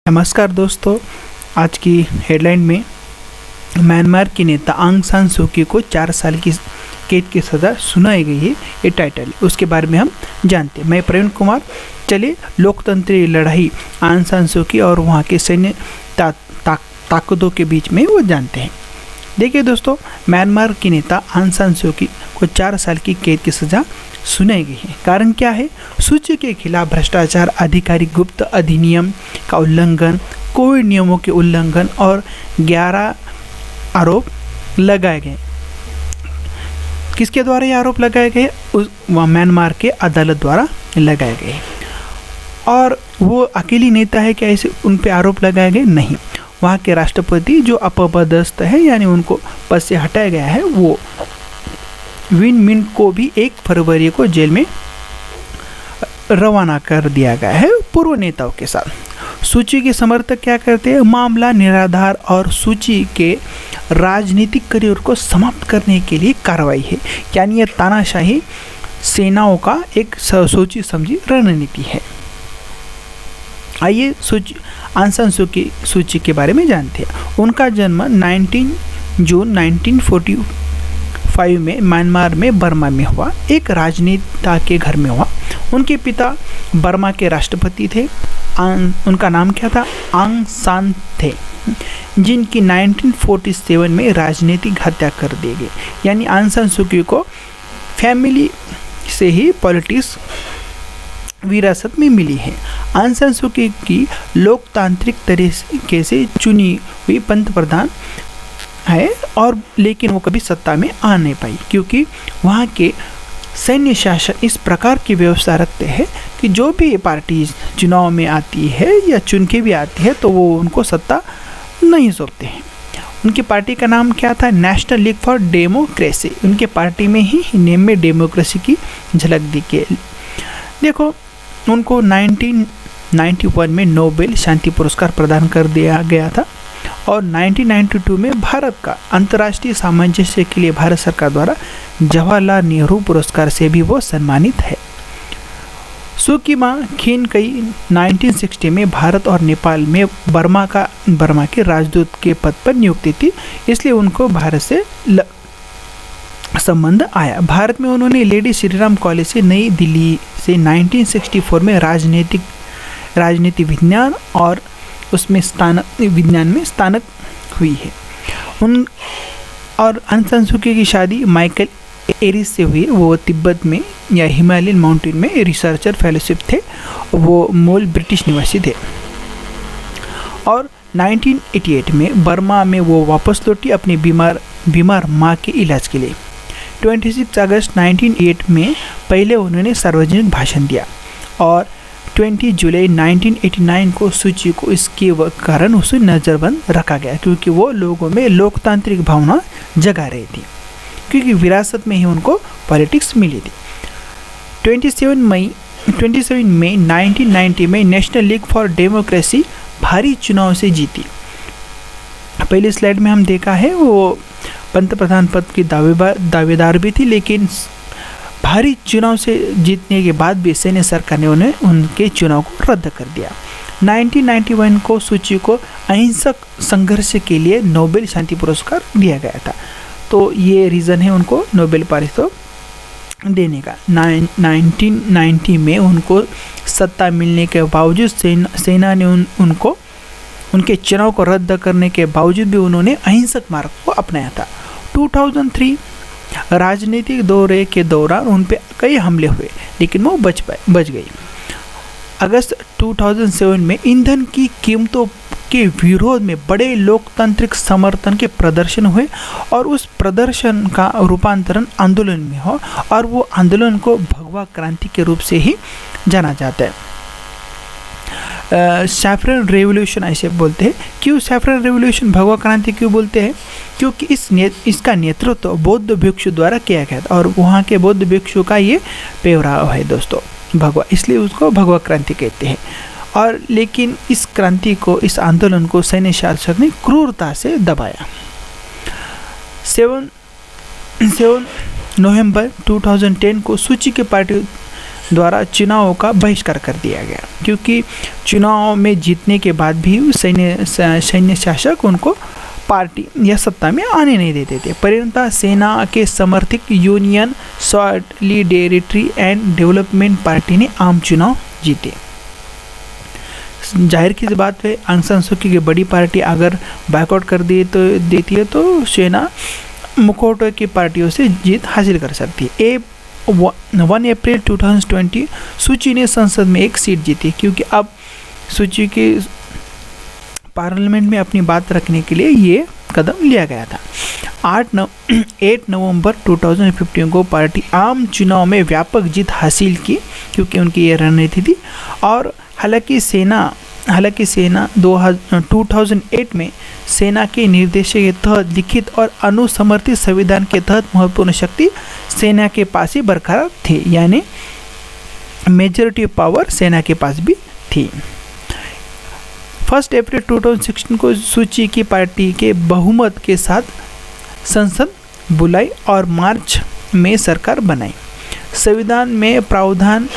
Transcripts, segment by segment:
नमस्कार दोस्तों, आज की हेडलाइन में म्यांमार की नेता आंग सान सू की को 4 साल की कैद की सज़ा सुनाई गई है। ये टाइटल है, उसके बारे में हम जानते हैं। मैं प्रवीण कुमार। चलिए लोकतंत्री लड़ाई आंग सान सू की और वहाँ के सैन्य ताकतों के बीच में वो जानते हैं। देखिए दोस्तों, म्यांमार की नेता आंग सान सू की को 4 साल की कैद की सज़ा सुनाई गई है। कारण क्या है? सूची के खिलाफ भ्रष्टाचार, आधिकारिक गुप्त अधिनियम का उल्लंघन, कोविड नियमों के उल्लंघन और 11 आरोप लगाए गए। किसके द्वारा ये आरोप लगाए गए? म्यांमार के अदालत द्वारा लगाए गए। और वो अकेली नेता है क्या ऐसे उन पे आरोप लगाए गए? नहीं, वहाँ के राष्ट्रपति जो अपदस्थ है यानी उनको पद से हटाया गया है, वो विन मिंट को भी 1 फरवरी को जेल में रवाना कर दिया गया है पूर्व नेताओं के साथ। सूची के समर्थक क्या करते हैं? मामला निराधार और सूची के राजनीतिक करियर को समाप्त करने के लिए कार्रवाई है, यानी यह तानाशाही सेनाओं का एक सोची समझी रणनीति है। आइए आंग सान सू की सूची के बारे में जानते हैं। उनका जन्म 19 जून 1945 में म्यांमार में बर्मा में हुआ। एक राजनेता के घर में हुआ। उनके पिता बर्मा के राष्ट्रपति थे। उनका नाम क्या था? आंग सान थे, जिनकी 1947 में राजनीतिक हत्या कर दी गई। यानी आंग सान सू की को फैमिली से ही पॉलिटिक्स विरासत में मिली है। आंग सान सू की लोकतांत्रिक तरीके से चुनी हुई पंतप्रधान है, और लेकिन वो कभी सत्ता में आ नहीं पाई, क्योंकि वहाँ के सैन्य शासन इस प्रकार की व्यवस्था रखते हैं कि जो भी पार्टी चुनाव में आती है या चुन के भी आती है तो वो उनको सत्ता नहीं सौंपते हैं। उनकी पार्टी का नाम क्या था? National league for democracy. उनके पार्टी में ही नेम में डेमोक्रेसी की झलक दिखी। देखो, उनको 1991 में नोबेल शांति पुरस्कार प्रदान कर दिया गया था, और 1992 में भारत का अंतर्राष्ट्रीय सामंजस्य के लिए भारत सरकार द्वारा जवाहरलाल नेहरू पुरस्कार से भी वो सम्मानित है। सू की मां खीन कई 1960 में भारत और नेपाल में बर्मा के राजदूत के पद पर नियुक्ति थी, इसलिए उनको भारत से संबंध आया। भारत में उन्होंने लेडी श्रीराम कॉलेज से नई दिल्ली से 1964 में राजनीति विज्ञान और उसमें विज्ञान में स्नातक हुई है। और आंग सान सू की शादी माइकल एरिस से हुई। वो तिब्बत में या हिमालयन माउंटेन में रिसर्चर फेलोशिप थे। वो मूल ब्रिटिश निवासी थे, और 1988 में बर्मा में वो वापस लौटी अपनी बीमार माँ के इलाज के लिए। 26 अगस्त 1988 में पहले उन्होंने सार्वजनिक भाषण दिया, और 20 जुलाई 1989 को सूची को इसके कारण उसे नज़रबंद रखा गया, क्योंकि वो लोगों में लोकतांत्रिक भावना जगा रही थी, क्योंकि विरासत में ही उनको पॉलिटिक्स मिली थी। 27 मई 1990 में नेशनल लीग फॉर डेमोक्रेसी भारी चुनाव से जीती। पहली स्लाइड में हम देखा है वो पंतप्रधान पद की दावेदार भी थी, लेकिन भारी चुनाव से जीतने के बाद भी सैन्य सरकार ने उनके चुनाव को रद्द कर दिया। 1991 को सूची को अहिंसक संघर्ष के लिए नोबेल शांति पुरस्कार दिया गया था, तो ये रीज़न है उनको नोबेल पारितोषिक देने का। 1990 में उनको सत्ता मिलने के बावजूद सेना ने उनको उनके चुनाव को रद्द करने के बावजूद भी उन्होंने अहिंसक मार्ग को अपनाया था। 2003 राजनीतिक दौरे के दौरान उन पे कई हमले हुए, लेकिन वो बच गई। अगस्त 2007 में ईंधन की कीमतों के विरोध में बड़े लोकतांत्रिक समर्थन के प्रदर्शन हुए, और उस प्रदर्शन का रूपांतरण आंदोलन में हो, और वो आंदोलन को भगवा क्रांति के रूप से ही जाना जाता है। सैफरन रेवोल्यूशन ऐसे बोलते हैं। क्यों सैफरन रेवोल्यूशन भगवा क्रांति क्यों बोलते हैं? क्योंकि इसका नेतृत्व बौद्ध भिक्षु द्वारा किया गया था, और वहाँ के बौद्ध भिक्षु का ये पेहराव है दोस्तों भगवा, इसलिए उसको भगवा क्रांति कहते हैं। और लेकिन इस क्रांति को, इस आंदोलन को सैन्य शासक ने क्रूरता से दबाया। 7 नवंबर 2010 को सूची के पार्टी द्वारा चुनावों का बहिष्कार कर दिया गया, क्योंकि चुनाव में जीतने के बाद भी सैन्य शासक उनको पार्टी या सत्ता में आने नहीं देते थे। परिणतः सेना के समर्थित union solidarity and development party ने आम चुनाव जीते। जाहिर की बात है, आंग सान सू की बड़ी पार्टी अगर बैकआउट कर देती है तो सेना मुखौटे की पार्टियों से जीत हासिल कर सकती है। 1 अप्रैल 2020 सूची ने संसद में एक सीट जीती, क्योंकि अब सूची के पार्लियामेंट में अपनी बात रखने के लिए ये कदम लिया गया था। 8 नवंबर 2015 को पार्टी आम चुनाव में व्यापक जीत हासिल की, क्योंकि उनकी ये रणनीति थी। और हालांकि सेना 2008 में सेना के निर्देश के तहत लिखित और अनुसमर्थित संविधान के तहत महत्वपूर्ण शक्ति सेना के पास ही बरकरार थी, यानी मेजॉरिटी पावर सेना के पास भी थी। 1 अप्रैल 2016 को सूची की पार्टी के बहुमत के साथ संसद बुलाई और मार्च में सरकार बनाई। संविधान में प्रावधान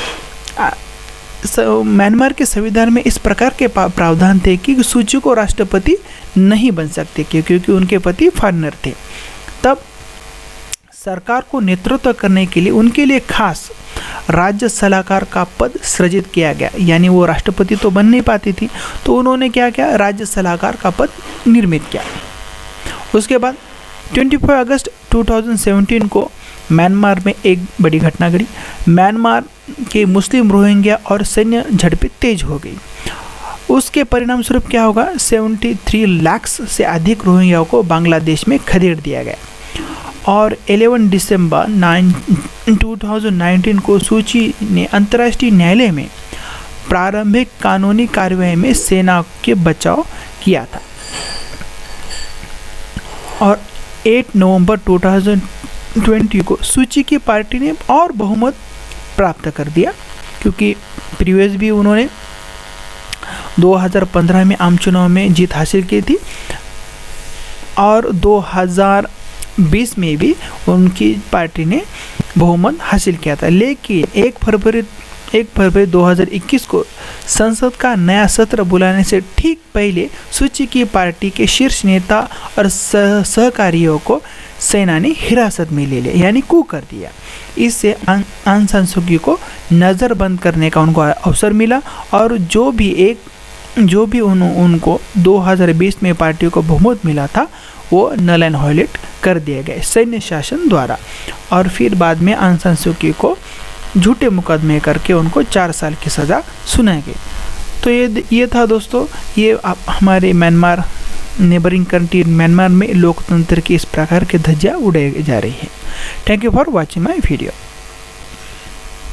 म्यांमार के संविधान में इस प्रकार के प्रावधान थे कि सूची को राष्ट्रपति नहीं बन सकते, क्योंकि उनके पति फॉरेनर थे। तब सरकार को नेतृत्व करने के लिए उनके लिए खास राज्य सलाहकार का पद सृजित किया गया, यानी वो राष्ट्रपति तो बन नहीं पाती थी, तो उन्होंने क्या किया, राज्य सलाहकार का पद निर्मित किया। उसके बाद 24 अगस्त 2017 को म्यांमार में एक बड़ी घटना घटी। म्यांमार के मुस्लिम रोहिंग्या और सैन्य झड़पें तेज हो गई। उसके परिणाम स्वरूप क्या होगा, 73 लाख से अधिक रोहिंग्याओं को बांग्लादेश में खदेड़ दिया गया। और 11 दिसंबर 2019 को सूची ने अंतर्राष्ट्रीय न्यायालय में प्रारंभिक कानूनी कार्यवाही में सेना के बचाव किया था। और 8 नवंबर 2020 को सूची की पार्टी ने और बहुमत प्राप्त कर दिया, क्योंकि प्रीवियस भी उन्होंने 2015 में आम चुनाव में जीत हासिल की थी और 2020 में भी उनकी पार्टी ने बहुमत हासिल किया था। लेकिन 1 फरवरी 2021 को संसद का नया सत्र बुलाने से ठीक पहले सूची की पार्टी के शीर्ष नेता और सहकारियों को सेना ने हिरासत में ले लिया, यानी कू कर दिया। इससे आंग सान सू की को नज़रबंद करने का उनको अवसर मिला और जो भी उनको 2020 में पार्टी को बहुमत मिला था वो नल एंड वॉइड कर दिए गए सैन्य शासन द्वारा। और फिर बाद में आंग सान सू की को झूठे मुकदमे करके उनको 4 साल की सज़ा सुनाई गई। तो ये था दोस्तों, ये हमारे म्यांमार नेबरिंग कंट्री म्यांमार में लोकतंत्र की इस प्रकार की धज्जियाँ उड़ाई जा रही है। Thank you for watching my video.